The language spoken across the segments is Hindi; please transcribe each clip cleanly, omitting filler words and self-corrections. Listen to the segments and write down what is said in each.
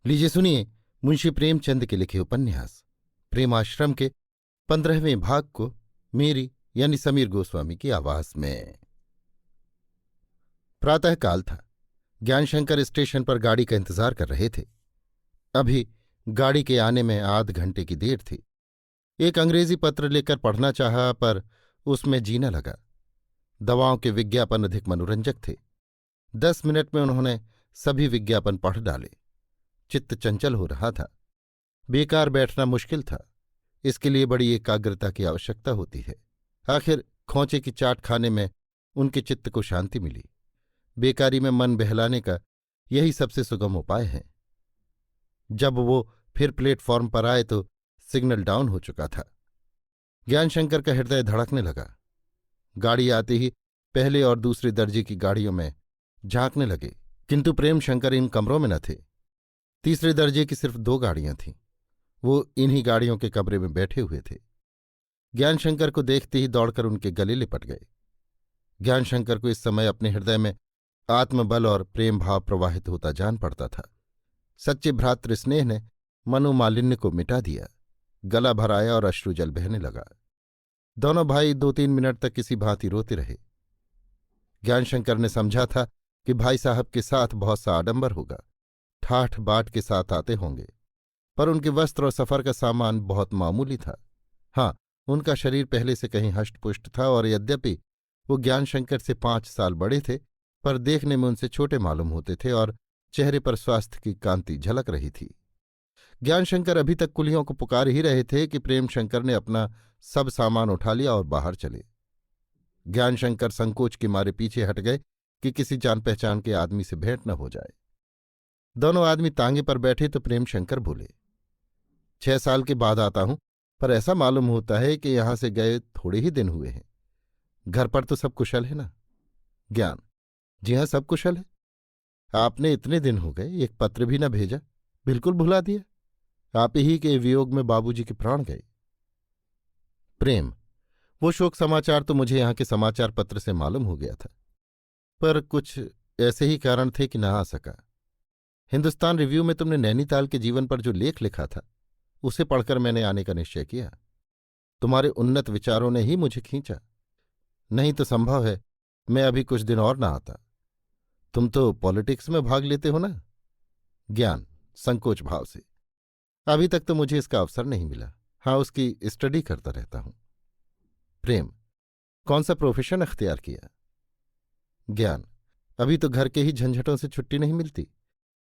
लीजिए सुनिए मुंशी प्रेमचंद के लिखे उपन्यास प्रेमाश्रम के 15वें भाग को मेरी यानी समीर गोस्वामी की आवाज में। प्रातःकाल था। ज्ञानशंकर स्टेशन पर गाड़ी का इंतजार कर रहे थे। अभी गाड़ी के आने में आध घंटे की देर थी। एक अंग्रेजी पत्र लेकर पढ़ना चाहा पर उसमें जी न लगा। दवाओं के विज्ञापन अधिक मनोरंजक थे। 10 मिनट में उन्होंने सभी विज्ञापन पढ़ डाले। चित्त चंचल हो रहा था। बेकार बैठना मुश्किल था। इसके लिए बड़ी एकाग्रता की आवश्यकता होती है। आखिर खोंचे की चाट खाने में उनके चित्त को शांति मिली। बेकारी में मन बहलाने का यही सबसे सुगम उपाय है। जब वो फिर प्लेटफॉर्म पर आए तो सिग्नल डाउन हो चुका था। ज्ञानशंकर का हृदय धड़कने लगा। गाड़ी आते ही पहले और दूसरे दर्जे की गाड़ियों में झांकने लगे, किंतु प्रेमशंकर इन कमरों में न थे। तीसरे दर्जे की सिर्फ 2 गाड़ियां थीं। वो इन्हीं गाड़ियों के कमरे में बैठे हुए थे। ज्ञानशंकर को देखते ही दौड़कर उनके गले लिपट गए। ज्ञानशंकर को इस समय अपने हृदय में आत्मबल और प्रेम भाव प्रवाहित होता जान पड़ता था। सच्चे भ्रातृ स्नेह ने मनोमालिन्य को मिटा दिया। गला भराया और अश्रुजल बहने लगा। दोनों भाई 2-3 मिनट तक किसी भांति रोते रहे। ज्ञानशंकर ने समझा था कि भाई साहब के साथ बहुत सा आडंबर होगा, ठाठ बाट के साथ आते होंगे, पर उनके वस्त्र और सफर का सामान बहुत मामूली था। हाँ, उनका शरीर पहले से कहीं हष्टपुष्ट था और यद्यपि वो ज्ञानशंकर से 5 साल बड़े थे, पर देखने में उनसे छोटे मालूम होते थे और चेहरे पर स्वास्थ्य की कांति झलक रही थी। ज्ञानशंकर अभी तक कुलियों को पुकार ही रहे थे कि प्रेमशंकर ने अपना सब सामान उठा लिया और बाहर चले। ज्ञानशंकर संकोच के मारे पीछे हट गए कि किसी जान पहचान के आदमी से भेंट न हो जाए। दोनों आदमी तांगे पर बैठे तो प्रेमशंकर बोले, 6 साल के बाद आता हूं, पर ऐसा मालूम होता है कि यहां से गए थोड़े ही दिन हुए हैं। घर पर तो सब कुशल है ना? ज्ञान, जी हां, सब कुशल है। आपने इतने दिन हो गए, एक पत्र भी न भेजा, बिल्कुल भुला दिया। आप ही के वियोग में बाबूजी के प्राण गए। प्रेम, वो शोक समाचार तो मुझे यहाँ के समाचार पत्र से मालूम हो गया था, पर कुछ ऐसे ही कारण थे कि न आ सका। हिंदुस्तान रिव्यू में तुमने नैनीताल के जीवन पर जो लेख लिखा था, उसे पढ़कर मैंने आने का निश्चय किया। तुम्हारे उन्नत विचारों ने ही मुझे खींचा, नहीं तो संभव है मैं अभी कुछ दिन और न आता। तुम तो पॉलिटिक्स में भाग लेते हो ना? ज्ञान, संकोच भाव से, अभी तक तो मुझे इसका अवसर नहीं मिला। हाँ, उसकी स्टडी करता रहता हूं। प्रेम, कौन सा प्रोफेशन अख्तियार किया? ज्ञान, अभी तो घर के ही झंझटों से छुट्टी नहीं मिलती।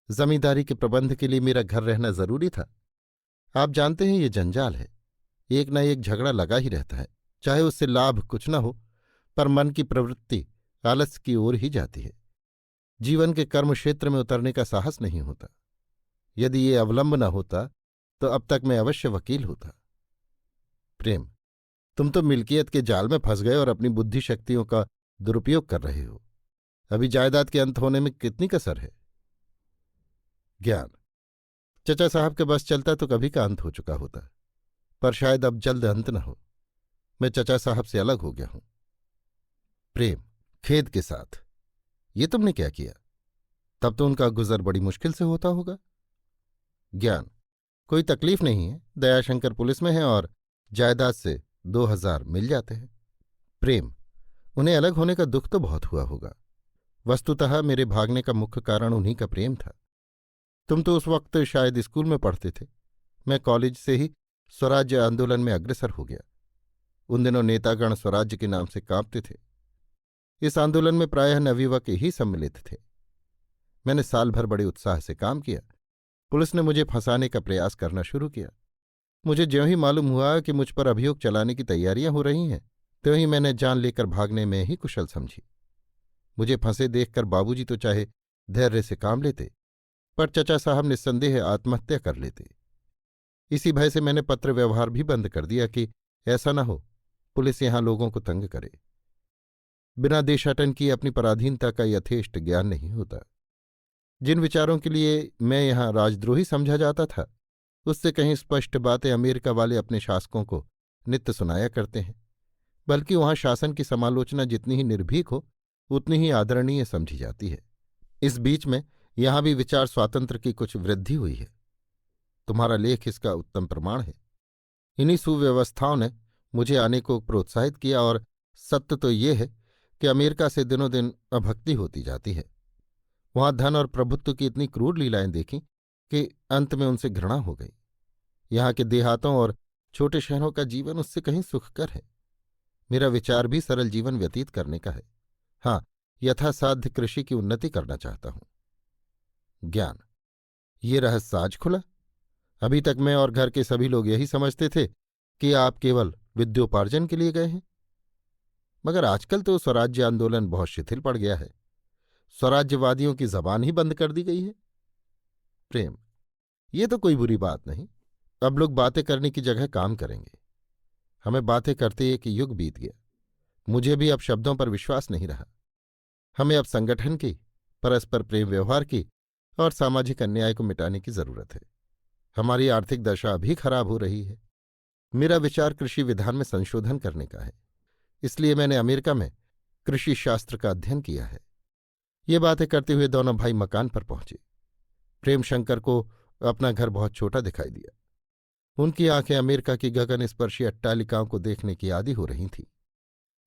जमींदारी के प्रबंध के लिए मेरा घर रहना जरूरी था। आप जानते हैं ये जंजाल है, एक न एक झगड़ा लगा ही रहता है। चाहे उससे लाभ कुछ न हो, पर मन की प्रवृत्ति आलस्य की ओर ही जाती है। जीवन के कर्म क्षेत्र में उतरने का साहस नहीं होता। यदि ये अवलंब न होता तो अब तक मैं अवश्य वकील होता। प्रेम, तुम तो मिल्कियत के जाल में फंस गए और अपनी बुद्धि शक्तियों का दुरुपयोग कर रहे हो। अभी जायदाद के अंत होने में कितनी कसर है? ज्ञान, चचा साहब के बस चलता तो कभी का अंत हो चुका होता, पर शायद अब जल्द अंत न हो। मैं चचा साहब से अलग हो गया हूं। प्रेम, खेद के साथ, ये तुमने क्या किया? तब तो उनका गुजर बड़ी मुश्किल से होता होगा। ज्ञान, कोई तकलीफ नहीं है। दयाशंकर पुलिस में है और जायदाद से 2000 मिल जाते हैं। प्रेम, उन्हें अलग होने का दुख तो बहुत हुआ होगा। वस्तुतः मेरे भागने का मुख्य कारण उन्हीं का प्रेम था। तुम तो उस वक्त शायद स्कूल में पढ़ते थे। मैं कॉलेज से ही स्वराज्य आंदोलन में अग्रसर हो गया। उन दिनों नेतागण स्वराज्य के नाम से कांपते थे। इस आंदोलन में प्रायः नवयुवक ही सम्मिलित थे। मैंने साल भर बड़े उत्साह से काम किया। पुलिस ने मुझे फंसाने का प्रयास करना शुरू किया। मुझे ज्यों ही मालूम हुआ कि मुझ पर अभियोग चलाने की तैयारियां हो रही हैं, त्यों ही मैंने जान लेकर भागने में ही कुशल समझी। मुझे फंसे देखकर बाबूजी तो चाहे धैर्य से काम लेते, पर चचा साहब निस्संदेह आत्महत्या कर लेते। इसी भय से मैंने पत्र व्यवहार भी बंद कर दिया कि ऐसा न हो पुलिस यहां लोगों को तंग करे। बिना देशाटन किए अपनी पराधीनता का यथेष्ट ज्ञान नहीं होता। जिन विचारों के लिए मैं यहां राजद्रोही समझा जाता था, उससे कहीं स्पष्ट बातें अमेरिका वाले अपने शासकों को नित्य सुनाया करते हैं। बल्कि वहां शासन की समालोचना जितनी ही निर्भीक हो, उतनी ही आदरणीय समझी जाती है। इस बीच में यहां भी विचार स्वातंत्र्य की कुछ वृद्धि हुई है। तुम्हारा लेख इसका उत्तम प्रमाण है। इन्हीं सुव्यवस्थाओं ने मुझे आने को प्रोत्साहित किया, और सत्य तो ये है कि अमेरिका से दिनों दिन अभक्ति होती जाती है। वहां धन और प्रभुत्व की इतनी क्रूर लीलाएं देखीं कि अंत में उनसे घृणा हो गई। यहाँ के देहातों और छोटे शहरों का जीवन उससे कहीं सुखकर है। मेरा विचार भी सरल जीवन व्यतीत करने का है। हाँ, यथासाध्य कृषि की उन्नति करना चाहता हूं। ज्ञान, ये रहस्य आज खुला। अभी तक मैं और घर के सभी लोग यही समझते थे कि आप केवल विद्योपार्जन के लिए गए हैं। मगर आजकल तो स्वराज्य आंदोलन बहुत शिथिल पड़ गया है। स्वराज्यवादियों की जबान ही बंद कर दी गई है। प्रेम, ये तो कोई बुरी बात नहीं। अब लोग बातें करने की जगह काम करेंगे। हमें बातें करते एक युग बीत गया। मुझे भी अब शब्दों पर विश्वास नहीं रहा। हमें अब संगठन की, परस्पर प्रेम व्यवहार की और सामाजिक अन्याय को मिटाने की जरूरत है। हमारी आर्थिक दशा भी खराब हो रही है। मेरा विचार कृषि विधान में संशोधन करने का है। इसलिए मैंने अमेरिका में कृषि शास्त्र का अध्ययन किया है। ये बातें करते हुए दोनों भाई मकान पर पहुंचे। प्रेमशंकर को अपना घर बहुत छोटा दिखाई दिया। उनकी आंखें अमेरिका की गगनस्पर्शी अट्टालिकाओं को देखने की आदी हो रही थीं।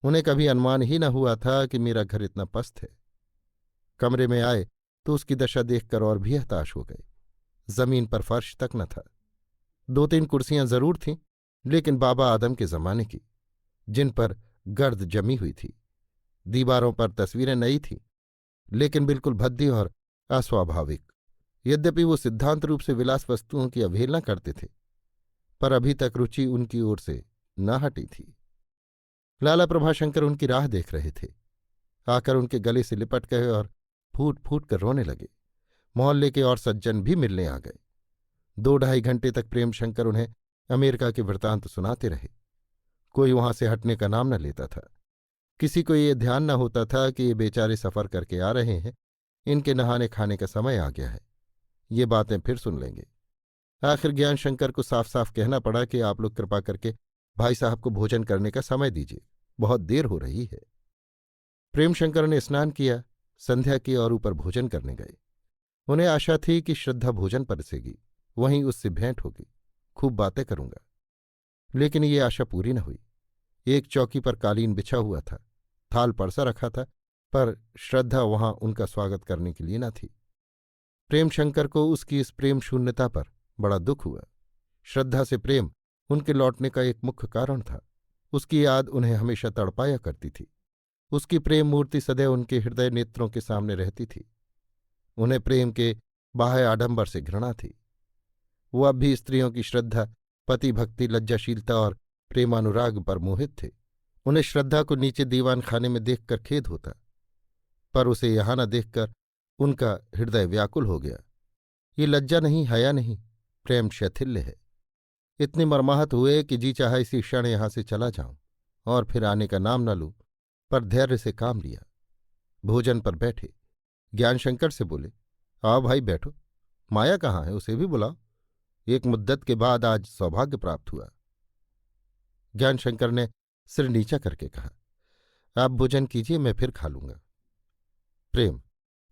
उन्हें कभी अनुमान ही न हुआ था कि मेरा घर इतना पस्त है। कमरे में आए तो उसकी दशा देखकर और भी हताश हो गए। जमीन पर फर्श तक न था। 2-3 कुर्सियां जरूर थीं, लेकिन बाबा आदम के जमाने की, जिन पर गर्द जमी हुई थी। दीवारों पर तस्वीरें नई थीं, लेकिन बिल्कुल भद्दी और अस्वाभाविक। यद्यपि वो सिद्धांत रूप से विलास वस्तुओं की अवहेलना करते थे, पर अभी तक रुचि उनकी ओर से न हटी थी। लाला प्रभाशंकर उनकी राह देख रहे थे। आकर उनके गले से लिपट गए और फूट फूट कर रोने लगे। मोहल्ले के और सज्जन भी मिलने आ गए। 2-2.5 घंटे तक प्रेमशंकर उन्हें अमेरिका के वृत्तांत सुनाते रहे। कोई वहां से हटने का नाम न लेता था। किसी को ये ध्यान न होता था कि ये बेचारे सफर करके आ रहे हैं, इनके नहाने खाने का समय आ गया है, ये बातें फिर सुन लेंगे। आखिर ज्ञान शंकर को साफ साफ कहना पड़ा कि आप लोग कृपा करके भाई साहब को भोजन करने का समय दीजिए, बहुत देर हो रही है। प्रेमशंकर ने स्नान किया, संध्या की और ऊपर भोजन करने गए। उन्हें आशा थी कि श्रद्धा भोजन परसेगी, वहीं उससे भेंट होगी, खूब बातें करूंगा। लेकिन ये आशा पूरी न हुई। एक चौकी पर कालीन बिछा हुआ था, थाल परसा रखा था, पर श्रद्धा वहां उनका स्वागत करने के लिए न थी। प्रेमशंकर को उसकी इस प्रेम शून्यता पर बड़ा दुख हुआ। श्रद्धा से प्रेम उनके लौटने का एक मुख्य कारण था। उसकी याद उन्हें हमेशा तड़पाया करती थी। उसकी प्रेम मूर्ति सदैव उनके हृदय नेत्रों के सामने रहती थी। उन्हें प्रेम के बाह्य आडंबर से घृणा थी। वो अब भी स्त्रियों की श्रद्धा, पति भक्ति, लज्जाशीलता और प्रेमानुराग पर मोहित थे। उन्हें श्रद्धा को नीचे दीवान खाने में देखकर खेद होता, पर उसे यहां न देखकर उनका हृदय व्याकुल हो गया। ये लज्जा नहीं, हया नहीं, प्रेम शैथिल्य है। इतने मर्माहत हुए कि जी चाहा इसी क्षण यहां से चला जाऊं और फिर आने का नाम न लूं, पर धैर्य से काम लिया। भोजन पर बैठे। ज्ञानशंकर से बोले, आओ भाई बैठो। माया कहाँ है, उसे भी बुलाओ। एक मुद्दत के बाद आज सौभाग्य प्राप्त हुआ। ज्ञानशंकर ने सिर नीचा करके कहा, आप भोजन कीजिए, मैं फिर खा लूंगा। प्रेम,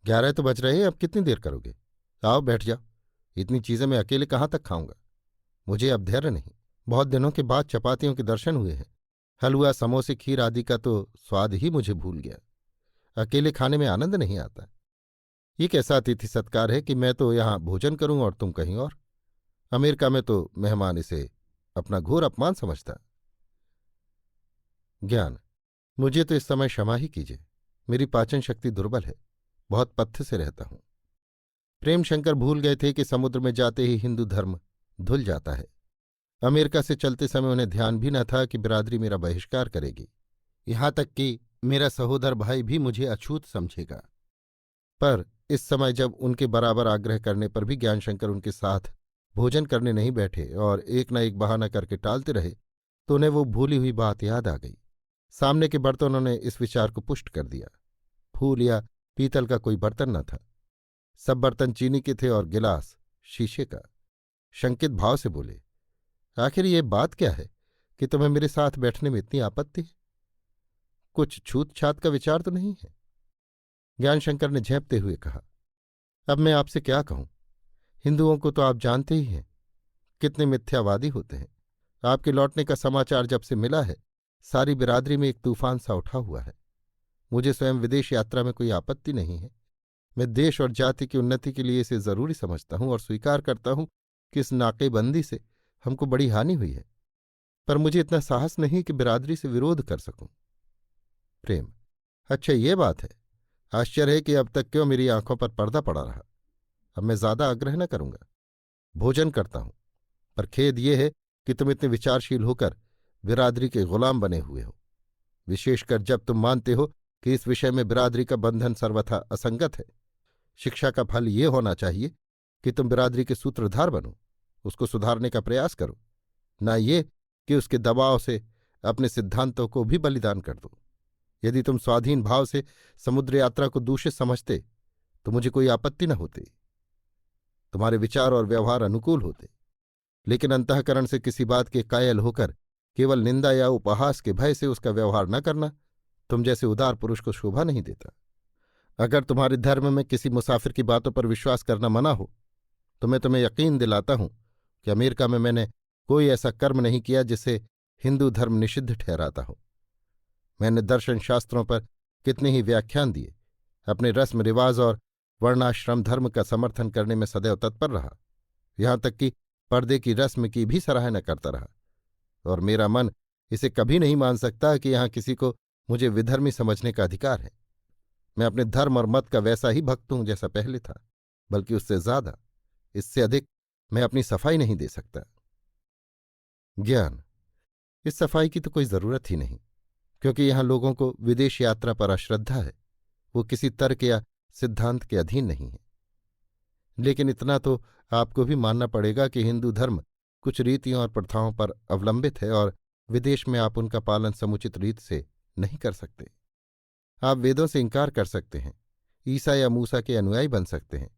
11 तो बज रहे हैं, अब कितनी देर करोगे? आओ बैठ जाओ। इतनी चीजें मैं अकेले कहाँ तक खाऊंगा? मुझे अब धैर्य नहीं। बहुत दिनों के बाद चपातियों के दर्शन हुए हैं। हलवा, समोसे, खीर आदि का तो स्वाद ही मुझे भूल गया। अकेले खाने में आनंद नहीं आता। ये कैसा अतिथि सत्कार है कि मैं तो यहां भोजन करूं और तुम कहीं और। अमेरिका में तो मेहमान इसे अपना घोर अपमान समझता। ज्ञान, मुझे तो इस समय क्षमा ही कीजिए। मेरी पाचन शक्ति दुर्बल है, बहुत पथ्य से रहता हूं। प्रेमशंकर भूल गए थे कि समुद्र में जाते ही हिंदू धर्म धुल जाता है। अमेरिका से चलते समय उन्हें ध्यान भी न था कि बिरादरी मेरा बहिष्कार करेगी, यहां तक कि मेरा सहोदर भाई भी मुझे अछूत समझेगा। पर इस समय जब उनके बराबर आग्रह करने पर भी ज्ञानशंकर उनके साथ भोजन करने नहीं बैठे और एक न एक बहाना करके टालते रहे, तो उन्हें वो भूली हुई बात याद आ गई। सामने के बर्तनों ने इस विचार को पुष्ट कर दिया। फूल या पीतल का कोई बर्तन न था। सब बर्तन चीनी के थे और गिलास शीशे का। शंकित भाव से बोले, आखिर ये बात क्या है कि तुम्हें मेरे साथ बैठने में इतनी आपत्ति है? कुछ छूत छात का विचार तो नहीं है? ज्ञानशंकर ने झेंपते हुए कहा, अब मैं आपसे क्या कहूं। हिंदुओं को तो आप जानते ही हैं, कितने मिथ्यावादी होते हैं। आपके लौटने का समाचार जब से मिला है, सारी बिरादरी में एक तूफान सा उठा हुआ है। मुझे स्वयं विदेश यात्रा में कोई आपत्ति नहीं है। मैं देश और जाति की उन्नति के लिए इसे जरूरी समझता हूं और स्वीकार करता हूं कि इस नाकेबंदी से हमको बड़ी हानि हुई है, पर मुझे इतना साहस नहीं कि बिरादरी से विरोध कर सकूं। प्रेम: अच्छा, ये बात है। आश्चर्य है कि अब तक क्यों मेरी आंखों पर पर्दा पड़ा रहा। अब मैं ज्यादा आग्रह न करूंगा, भोजन करता हूं। पर खेद ये है कि तुम इतने विचारशील होकर बिरादरी के गुलाम बने हुए हो, विशेषकर जब तुम मानते हो कि इस विषय में बिरादरी का बंधन सर्वथा असंगत है। शिक्षा का फल ये होना चाहिए कि तुम बिरादरी के सूत्रधार बनो, उसको सुधारने का प्रयास करो, ना ये कि उसके दबाव से अपने सिद्धांतों को भी बलिदान कर दो। यदि तुम स्वाधीन भाव से समुद्र यात्रा को दूषित समझते तो मुझे कोई आपत्ति न होती, तुम्हारे विचार और व्यवहार अनुकूल होते। लेकिन अंतःकरण से किसी बात के कायल होकर केवल निंदा या उपहास के भय से उसका व्यवहार न करना तुम जैसे उदार पुरुष को शोभा नहीं देता। अगर तुम्हारे धर्म में किसी मुसाफिर की बातों पर विश्वास करना मना हो तो मैं तुम्हें यकीन दिलाता हूं कि अमेरिका में मैंने कोई ऐसा कर्म नहीं किया जिसे हिंदू धर्म निषिद्ध ठहराता हो। मैंने दर्शन शास्त्रों पर कितने ही व्याख्यान दिए, अपने रस्म रिवाज और वर्णाश्रम धर्म का समर्थन करने में सदैव तत्पर रहा, यहां तक कि पर्दे की रस्म की भी सराहना करता रहा। और मेरा मन इसे कभी नहीं मान सकता कि यहां किसी को मुझे विधर्मी समझने का अधिकार है। मैं अपने धर्म और मत का वैसा ही भक्त हूं जैसा पहले था, बल्कि उससे ज्यादा, इससे अधिक मैं अपनी सफाई नहीं दे सकता। ज्ञान: इस सफाई की तो कोई जरूरत ही नहीं, क्योंकि यहां लोगों को विदेश यात्रा पर अश्रद्धा है, वो किसी तर्क या सिद्धांत के अधीन नहीं है। लेकिन इतना तो आपको भी मानना पड़ेगा कि हिंदू धर्म कुछ रीतियों और प्रथाओं पर अवलंबित है और विदेश में आप उनका पालन समुचित रीत से नहीं कर सकते। आप वेदों से इंकार कर सकते हैं, ईसा या मूसा के अनुयायी बन सकते हैं,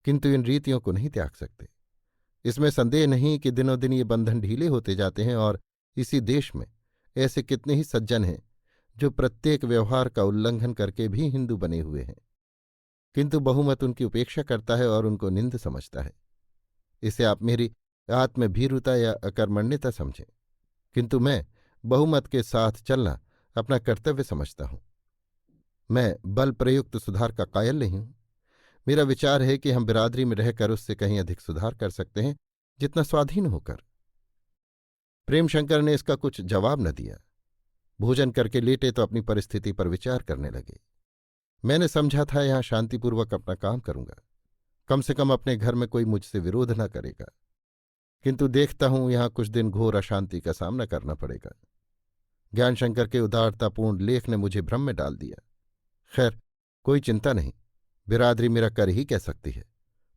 किंतु इन रीतियों को नहीं त्याग सकते। इसमें संदेह नहीं कि दिनों दिन ये बंधन ढीले होते जाते हैं और इसी देश में ऐसे कितने ही सज्जन हैं जो प्रत्येक व्यवहार का उल्लंघन करके भी हिंदू बने हुए हैं, किंतु बहुमत उनकी उपेक्षा करता है और उनको निंद समझता है। इसे आप मेरी आत्मभीरुता या अकर्मण्यता समझें, किंतु मैं बहुमत के साथ चलना अपना कर्तव्य समझता हूं। मैं बल प्रयुक्त सुधार का कायल नहीं हूं। मेरा विचार है कि हम बिरादरी में रहकर उससे कहीं अधिक सुधार कर सकते हैं जितना स्वाधीन होकर। प्रेमशंकर ने इसका कुछ जवाब न दिया। भोजन करके लेटे तो अपनी परिस्थिति पर विचार करने लगे। मैंने समझा था यहां शांतिपूर्वक अपना काम करूंगा, कम से कम अपने घर में कोई मुझसे विरोध न करेगा, किंतु देखता हूं यहां कुछ दिन घोर अशांति का सामना करना पड़ेगा। ज्ञानशंकर के उदारतापूर्ण लेख ने मुझे भ्रम में डाल दिया। खैर, कोई चिंता नहीं, बिरादरी मेरा कर ही कह सकती है,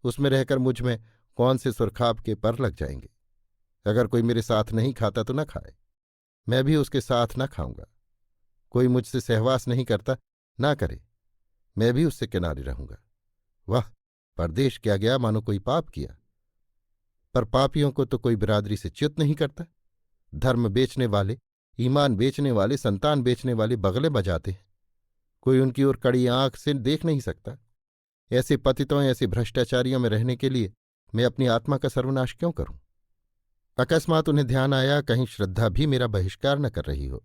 उसमें रहकर मुझ में कौन से सुरखाब के पर लग जाएंगे। अगर कोई मेरे साथ नहीं खाता तो न खाए, मैं भी उसके साथ न खाऊंगा। कोई मुझसे सहवास नहीं करता, ना करे, मैं भी उससे किनारे रहूंगा। वाह, परदेश क्या गया मानो कोई पाप किया। पर पापियों को तो कोई बिरादरी से च्युत नहीं करता। धर्म बेचने वाले, ईमान बेचने वाले, संतान बेचने वाले बगले बजाते हैं, कोई उनकी ओर कड़ी आंख से देख नहीं सकता। ऐसे पतितों, ऐसे भ्रष्टाचारियों में रहने के लिए मैं अपनी आत्मा का सर्वनाश क्यों करूं। अकस्मात उन्हें ध्यान आया कहीं श्रद्धा भी मेरा बहिष्कार न कर रही हो,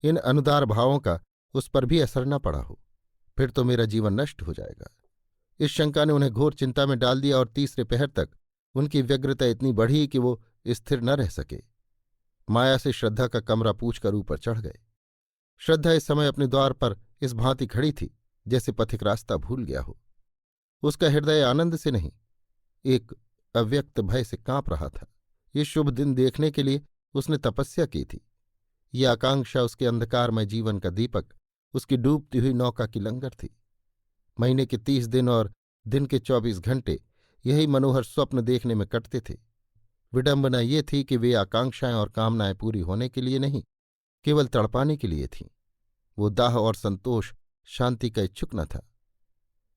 इन अनुदार भावों का उस पर भी असर न पड़ा हो, फिर तो मेरा जीवन नष्ट हो जाएगा। इस शंका ने उन्हें घोर चिंता में डाल दिया और तीसरे पहर तक उनकी व्यग्रता इतनी बढ़ी कि वो स्थिर न रह सके। माया से श्रद्धा का कमरा पूछकर ऊपर चढ़ गए। श्रद्धा इस समय अपने द्वार पर इस भांति खड़ी थी जैसे पथिक रास्ता भूल गया हो। उसका हृदय आनंद से नहीं, एक अव्यक्त भय से कांप रहा था। ये शुभ दिन देखने के लिए उसने तपस्या की थी। ये आकांक्षा उसके अंधकारमय जीवन का दीपक, उसकी डूबती हुई नौका की लंगर थी। महीने के 30 दिन और दिन के 24 घंटे यही मनोहर स्वप्न देखने में कटते थे। विडंबना ये थी कि वे आकांक्षाएं और कामनाएं पूरी होने के लिए नहीं, केवल तड़पाने के लिए थीं। वो दाह और संतोष, शांति का इच्छुक न था।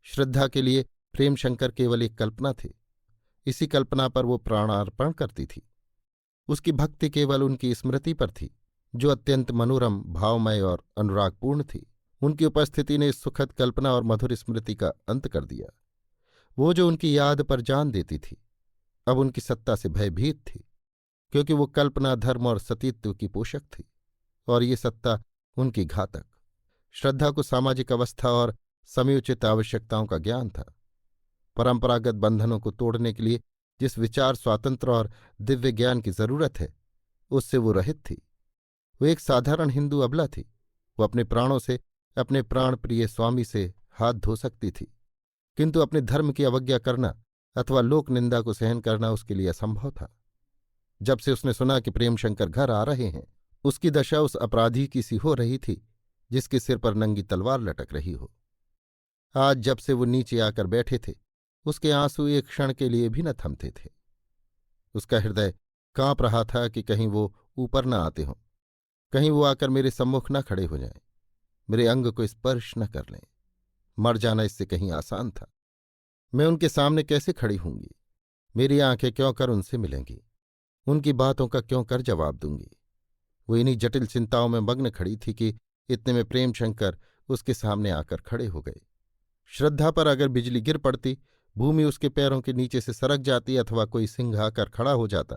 श्रद्धा के लिए प्रेमशंकर केवल एक कल्पना थे। इसी कल्पना पर वो प्राणार्पण करती थी। उसकी भक्ति केवल उनकी स्मृति पर थी, जो अत्यंत मनोरम, भावमय और अनुरागपूर्ण थी। उनकी उपस्थिति ने इस सुखद कल्पना और मधुर स्मृति का अंत कर दिया। वो जो उनकी याद पर जान देती थी, अब उनकी सत्ता से भयभीत थी, क्योंकि वो कल्पना, धर्म और सतीत्व की पोषक थी, और ये सत्ता उनकी घातक। श्रद्धा को सामाजिक अवस्था और समयोचित आवश्यकताओं का ज्ञान था। परंपरागत बंधनों को तोड़ने के लिए जिस विचार स्वातंत्र और दिव्य ज्ञान की जरूरत है, उससे वो रहित थी। वो एक साधारण हिंदू अबला थी। वो अपने प्राणों से, अपने प्राण प्रिय स्वामी से हाथ धो सकती थी, किंतु अपने धर्म की अवज्ञा करना अथवा लोक निंदा को सहन करना उसके लिए असंभव था। जब से उसने सुना कि प्रेमशंकर घर आ रहे हैं, उसकी दशा उस अपराधी की सी हो रही थी जिसके सिर पर नंगी तलवार लटक रही हो। आज जब से वो नीचे आकर बैठे थे, उसके आंसू एक क्षण के लिए भी न थमते थे। उसका हृदय कांप रहा था कि कहीं वो ऊपर न आते हों, कहीं वो आकर मेरे सम्मुख न खड़े हो जाएं, मेरे अंग को स्पर्श न कर लें। मर जाना इससे कहीं आसान था। मैं उनके सामने कैसे खड़ी होंगी? मेरी आंखें क्यों कर उनसे मिलेंगी? उनकी बातों का क्यों कर जवाब दूंगी? वो इन्हीं जटिल चिंताओं में मग्न खड़ी थी कि इतने में प्रेमशंकर उसके सामने आकर खड़े हो गए। श्रद्धा पर अगर बिजली गिर पड़ती, भूमि उसके पैरों के नीचे से सरक जाती अथवा कोई सिंह आकर खड़ा हो जाता,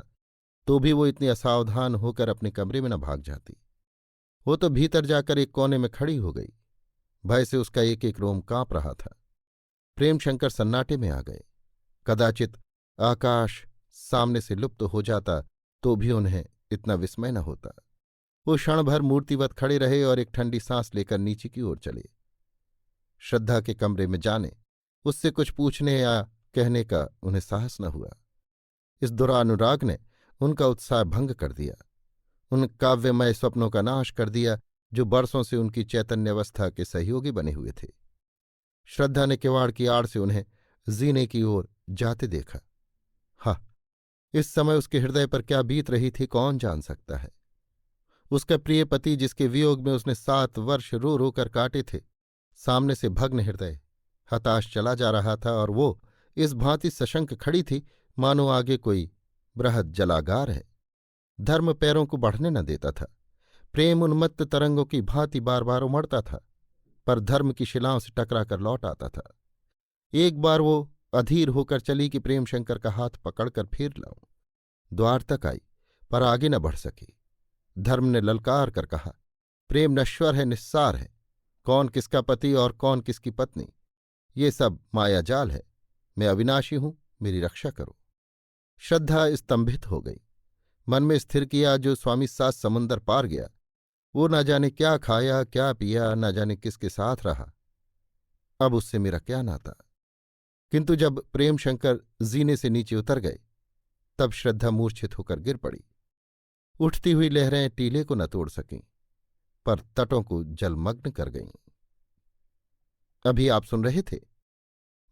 तो भी वो इतनी असावधान होकर अपने कमरे में न भाग जाती। वो तो भीतर जाकर एक कोने में खड़ी हो गई। भय से उसका एक एक रोम कांप रहा था। प्रेमशंकर सन्नाटे में आ गए। कदाचित आकाश सामने से लुप्त हो जाता तो भी उन्हें इतना विस्मय न होता। वो क्षण भर मूर्तिवत खड़े रहे और एक ठंडी सांस लेकर नीचे की ओर चले। श्रद्धा के कमरे में जाने, उससे कुछ पूछने या कहने का उन्हें साहस न हुआ। इस दुरानुराग ने उनका उत्साह भंग कर दिया, उन काव्यमय स्वप्नों का नाश कर दिया जो बरसों से उनकी चैतन्यावस्था के सहयोगी बने हुए थे। श्रद्धा ने किवाड़ की आड़ से उन्हें जीने की ओर जाते देखा। हाँ, इस समय उसके हृदय पर क्या बीत रही थी कौन जान सकता है। उसका प्रिय पति, जिसके वियोग में उसने 7 वर्ष रो रो कर काटे थे, सामने से भग्न हृदय हताश चला जा रहा था, और वो इस भांति सशंक खड़ी थी मानो आगे कोई बृहद जलागार है। धर्म पैरों को बढ़ने न देता था। प्रेम उन्मत्त तरंगों की भांति बार बार उमड़ता था, पर धर्म की शिलाओं से टकरा कर लौट आता था। एक बार वो अधीर होकर चली कि प्रेमशंकर का हाथ पकड़कर फिर लाऊं। द्वार तक आई, पर आगे न बढ़ सकी। धर्म ने ललकार कर कहा, प्रेम नश्वर है, निस्सार है। कौन किसका पति और कौन किसकी पत्नी, ये सब मायाजाल है। मैं अविनाशी हूं, मेरी रक्षा करो। श्रद्धा स्तंभित हो गई। मन में स्थिर किया, जो स्वामी 7 समुंदर पार गया, वो न जाने क्या खाया क्या पिया, न जाने किसके साथ रहा, अब उससे मेरा क्या नाता। किंतु जब प्रेमशंकर जीने से नीचे उतर गए, तब श्रद्धा मूर्छित होकर गिर पड़ी। उठती हुई लहरें टीले को न तोड़ सकीं, पर तटों को जलमग्न कर गईं। अभी आप सुन रहे थे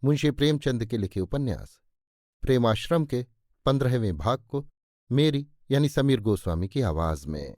मुंशी प्रेमचंद के लिखे उपन्यास प्रेमाश्रम के 15वें भाग को मेरी यानी समीर गोस्वामी की आवाज में।